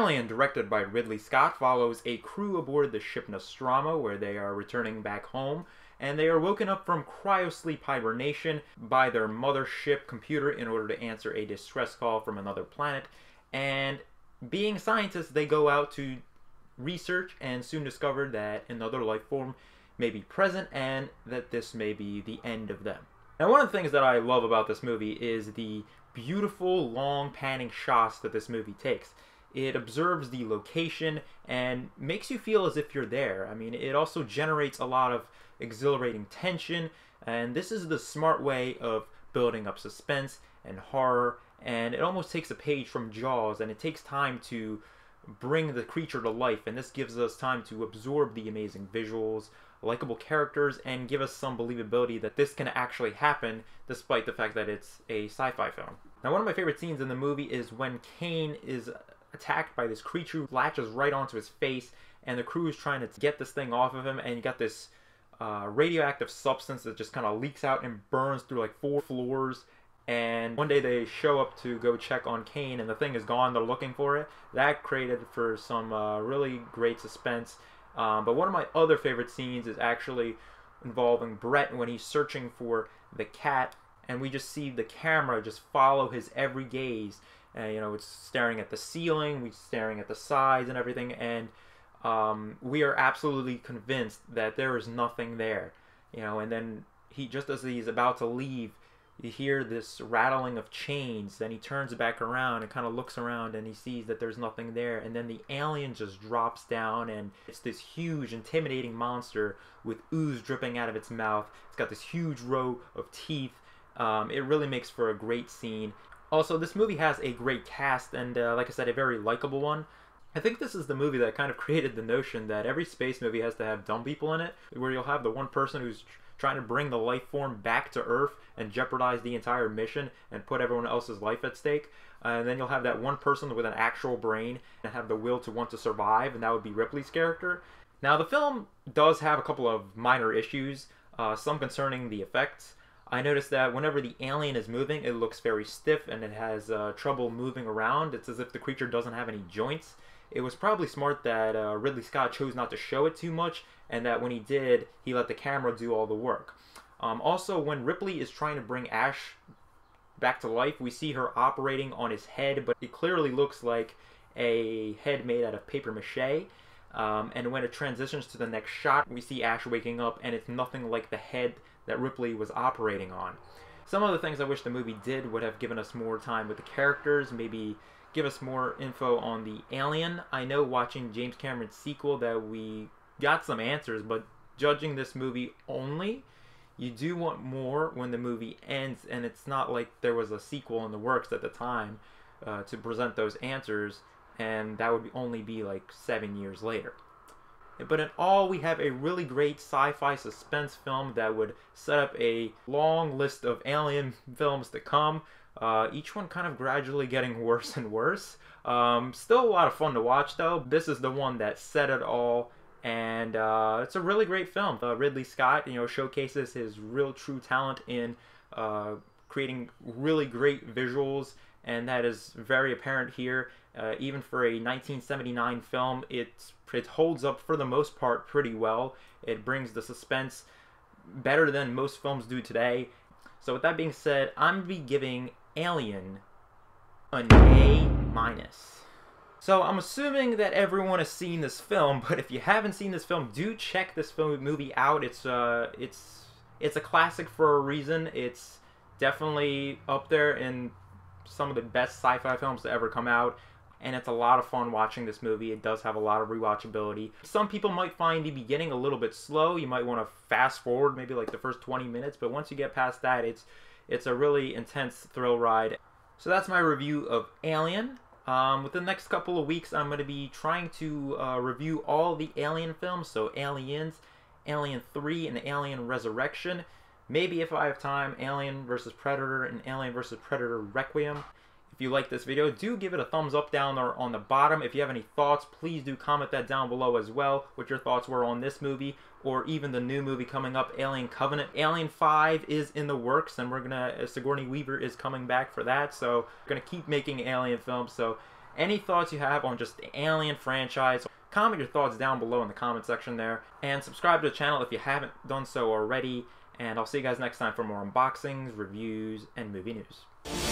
Alien, directed by Ridley Scott, follows a crew aboard the ship Nostromo, where they are returning back home, and they are woken up from cryosleep hibernation by their mothership computer in order to answer a distress call from another planet. And being scientists, they go out to research and soon discover that another life form may be present and that this may be the end of them. Now, one of the things that I love about this movie is the beautiful long panning shots that this movie takes. It observes the location and makes you feel as if you're there. I mean, it also generates a lot of exhilarating tension, and this is the smart way of building up suspense and horror, and it almost takes a page from Jaws, and it takes time to bring the creature to life, and this gives us time to absorb the amazing visuals, likable characters, and give us some believability that this can actually happen despite the fact that it's a sci-fi film. Now, one of my favorite scenes in the movie is when Kane is attacked by this creature who latches right onto his face, and the crew is trying to get this thing off of him, and you got this radioactive substance that just kind of leaks out and burns through like 4 floors. And one day they show up to go check on Kane, and the thing is gone. They're looking for it. That created for some really great suspense. But one of my other favorite scenes is actually involving Brett when he's searching for the cat, and we just see the camera just follow his every gaze. You know, it's staring at the ceiling, we're staring at the sides and everything, and we are absolutely convinced that there is nothing there. You know, and then just as he's about to leave, you hear this rattling of chains. Then he turns back around and kind of looks around, and he sees that there's nothing there. And then the alien just drops down, and it's this huge, intimidating monster with ooze dripping out of its mouth. It's got this huge row of teeth. It really makes for a great scene. Also, this movie has a great cast, and like I said, a very likable one. I think this is the movie that kind of created the notion that every space movie has to have dumb people in it, where you'll have the one person who's trying to bring the life form back to Earth and jeopardize the entire mission and put everyone else's life at stake. And then you'll have that one person with an actual brain and have the will to want to survive, and that would be Ripley's character. Now, the film does have a couple of minor issues, some concerning the effects. I noticed that whenever the alien is moving, it looks very stiff and it has trouble moving around. It's as if the creature doesn't have any joints. It was probably smart that Ridley Scott chose not to show it too much, and that when he did, he let the camera do all the work. Also, when Ripley is trying to bring Ash back to life, we see her operating on his head, but it clearly looks like a head made out of paper mache. And when it transitions to the next shot, we see Ash waking up, and it's nothing like the head that Ripley was operating on. Some of the things I wish the movie did would have given us more time with the characters, maybe give us more info on the alien. I know watching James Cameron's sequel that we got some answers, but judging this movie only, you do want more when the movie ends, and it's not like there was a sequel in the works at the time to present those answers, and that would only be like 7 years later. But in all, we have a really great sci-fi suspense film that would set up a long list of alien films to come. Each one kind of gradually getting worse and worse. Still a lot of fun to watch, though. This is the one that set it all, and it's a really great film. Ridley Scott, showcases his real true talent in creating really great visuals, and that is very apparent here. Even for a 1979 film, it holds up for the most part pretty well. It brings the suspense better than most films do today. So with that being said, I'm going to be giving Alien an A-. So I'm assuming that everyone has seen this film, but if you haven't seen this film, do check this movie out. It's a classic for a reason. It's definitely up there in some of the best sci-fi films to ever come out, and it's a lot of fun watching this movie. It does have a lot of rewatchability. Some people might find the beginning a little bit slow. You might want to fast forward maybe like the first 20 minutes, but once you get past that, it's a really intense thrill ride. So that's my review of Alien. Within the next couple of weeks, I'm going to be trying to review all the Alien films, so Aliens, Alien 3, and Alien Resurrection. Maybe if I have time, Alien vs. Predator and Alien vs. Predator Requiem. If you like this video, do give it a thumbs up down there on the bottom. If you have any thoughts, please do comment that down below as well, what your thoughts were on this movie, or even the new movie coming up, Alien Covenant. Alien 5 is in the works, and Sigourney Weaver is coming back for that, so we're going to keep making Alien films, so Any thoughts you have on just the Alien franchise, comment your thoughts down below in the comment section there. And subscribe to the channel if you haven't done so already. And I'll see you guys next time for more unboxings, reviews, and movie news.